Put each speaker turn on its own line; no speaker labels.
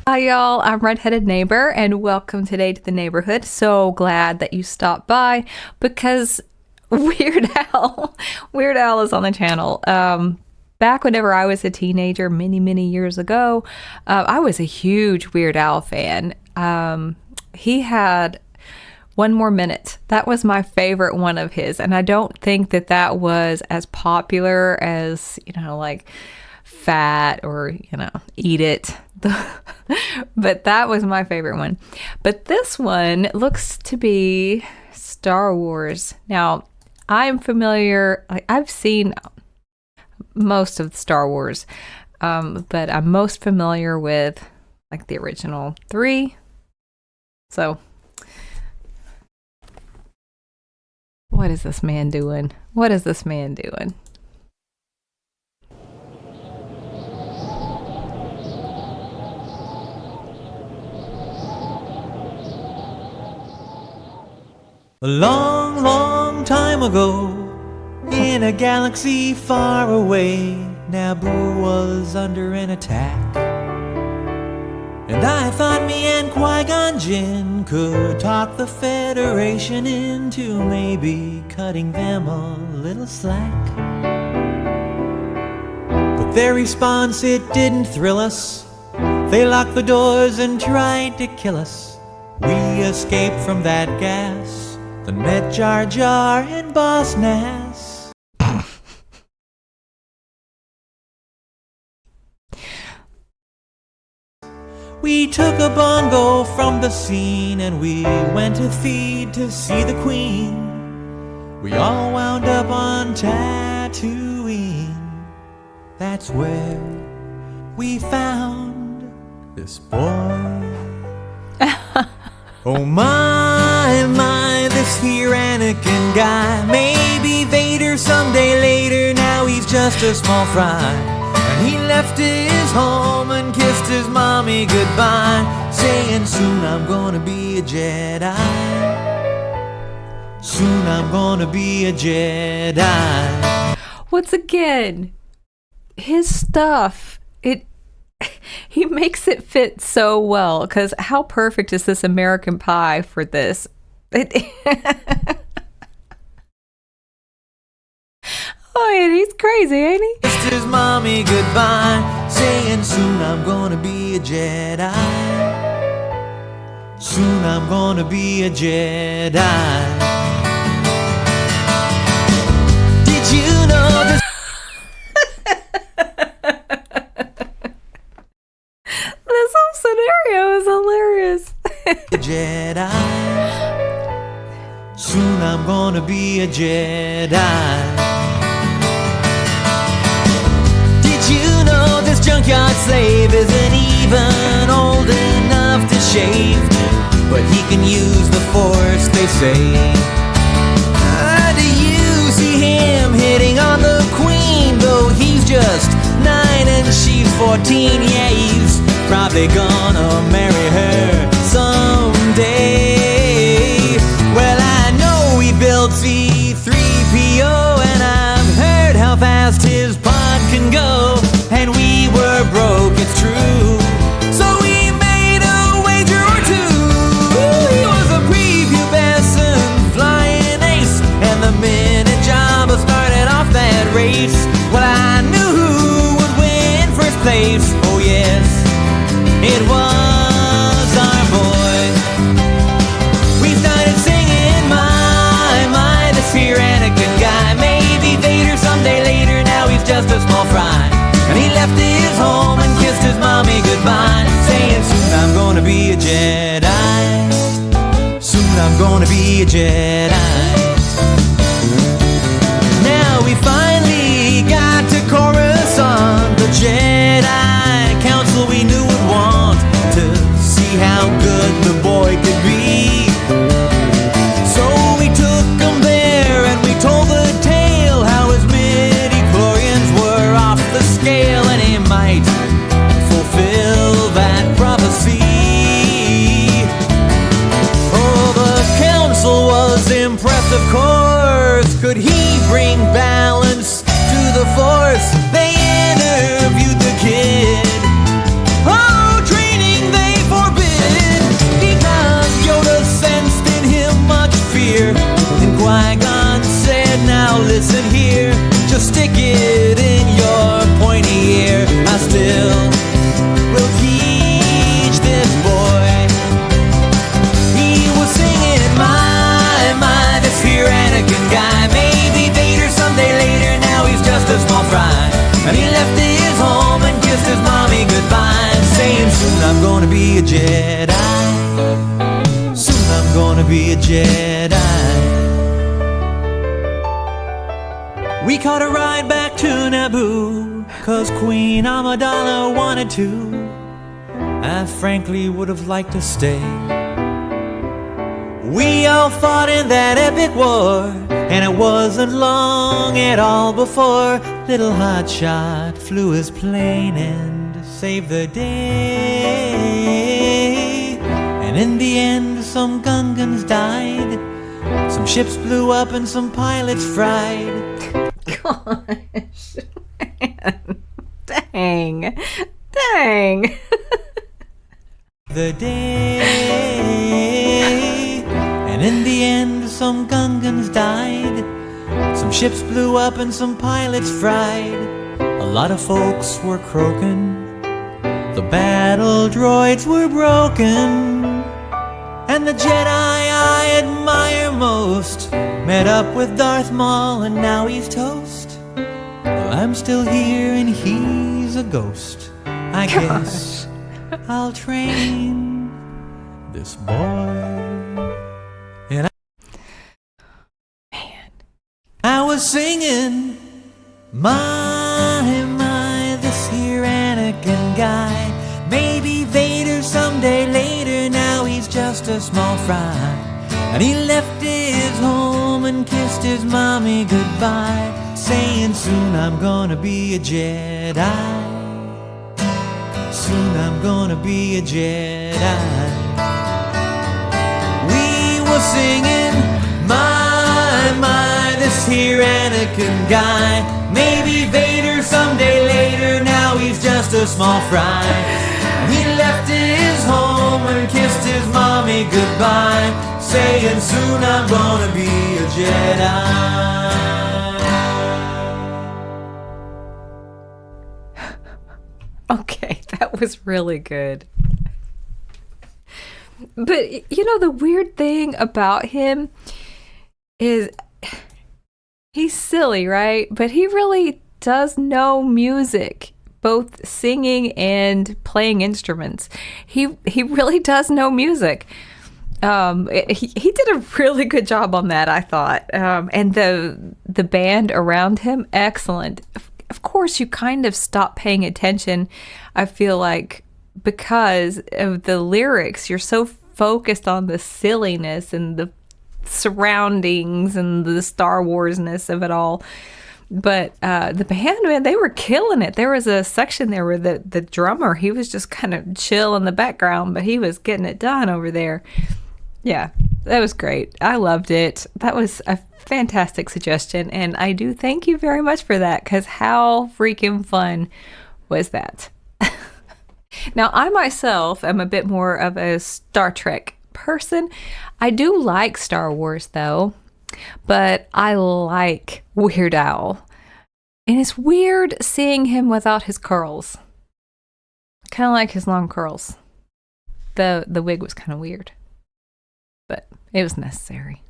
Hi y'all, I'm Redheaded Neighbor and welcome today to the neighborhood. So glad that you stopped by because Weird Al is on the channel. Back whenever I was a teenager many years ago, I was a huge Weird Al fan. He had One More Minute. That was my favorite one of his, and I don't think that was as popular as, like Fat or, Eat It. But that was my favorite one. But this one looks to be Star Wars. Now, I'm familiar, I've seen most of Star Wars, but I'm most familiar with the original 3. So, what is this man doing? What is this man doing?
A long time ago, in a galaxy far away, Naboo was under an attack. And I thought me and Qui-Gon Jinn could talk the Federation into maybe cutting them a little slack. But their response, it didn't thrill us. They locked the doors and tried to kill us. We escaped from that gas, then met Jar Jar and Boss Nass. We took a bongo from the scene and we went to Theed to see the Queen. We all wound up on Tatooine. That's where we found this boy. Oh my, this here Anakin guy. Maybe Vader someday later, now he's just a small fry. And he left his home and kissed his mommy goodbye, saying soon I'm gonna be a Jedi. Soon I'm gonna be a Jedi.
Once again, his stuff, he makes it fit so well, because how perfect is this American Pie for this? Oh, and he's crazy, ain't he?
Kissed his mommy goodbye, saying soon I'm gonna be a Jedi. Soon I'm gonna be a Jedi. Did you know this?
This whole scenario is hilarious.
Jedi. Soon I'm gonna be a Jedi. Did you know this junkyard slave isn't even old enough to shave? But he can use the Force, they say. Do you see him hitting on the Queen? Though he's just 9 and she's 14. Yeah, he's probably gonna marry her someday. Well, I know he built C-3PO, and I've heard how fast his pod can go. And we were broke, it's true, so we made a wager or two. He was a prepubescent flying ace, and the minute Jabba started off that race, well, I knew who would win first place. Oh yes, it was our boy. We started singing, my, this here Anakin guy. Maybe Vader someday later, now he's just a small fry. And he left his home and kissed his mommy goodbye, saying soon I'm gonna be a Jedi. Soon I'm gonna be a Jedi. Now we finally got to Coruscant, the Jedi Council we knew would want to see how good the boy could be. So we took him there and we told the tale how his midi-chlorians were off the scale, and he might fulfill that prophecy. Oh, the council was impressed, of course. Could he bring balance to the Force? They interviewed the kid. Oh, training them And Qui-Gon said, now listen here, just stick it in your pointy ear. I still will teach this boy. He was singing, my, this here Anakin guy. Maybe Vader someday later, now he's just a small fry. And he left his home and kissed his mommy goodbye, saying, soon I'm gonna be a Jedi. Soon I'm gonna be a Jedi. We caught a ride back to Naboo, 'cause Queen Amidala wanted to. I frankly would have liked to stay. We all fought in that epic war, and it wasn't long at all before little hotshot flew his plane and saved the day. And in the end, some Gungans died, some ships blew up, and some pilots fried.
Gosh, man. Dang.
The day. And in the end, some Gungans died, some ships blew up, and some pilots fried. A lot of folks were croaking, the battle droids were broken, and the Jedi I admire most met up with Darth Maul, and now he's toast. Well, I'm still here and he's a ghost. I guess I'll train this boy. And I was singing, my, this here Anakin guy. Maybe Vader someday later, now he's just a small fry. And he left his home and kissed his mommy goodbye, saying, soon I'm gonna be a Jedi. Soon I'm gonna be a Jedi. We were singing, my, this here Anakin guy. Maybe Vader someday later, now he's just a small fry. He left his home and kissed his mommy goodbye, saying, soon I'm gonna be a Jedi.
Okay, that was really good. But, you know, the weird thing about him is he's silly, right? But he really does know music, both singing and playing instruments. He really does know music. He did a really good job on that, I thought. And the band around him, excellent. Of course, you kind of stop paying attention, I feel like, because of the lyrics. You're so focused on the silliness and the surroundings and the Star Wars-ness of it all. But the band, man, they were killing it. There was a section there where the drummer, he was just kind of chill in the background, but he was getting it done over there. Yeah, that was great. I loved it. That was a fantastic suggestion, and I do thank you very much for that, because how freaking fun was that? Now, I myself am a bit more of a Star Trek person. I do like Star Wars, though, but I like Weird Al. And it's weird seeing him without his curls. I kind of like his long curls. The wig was kind of weird, but it was necessary.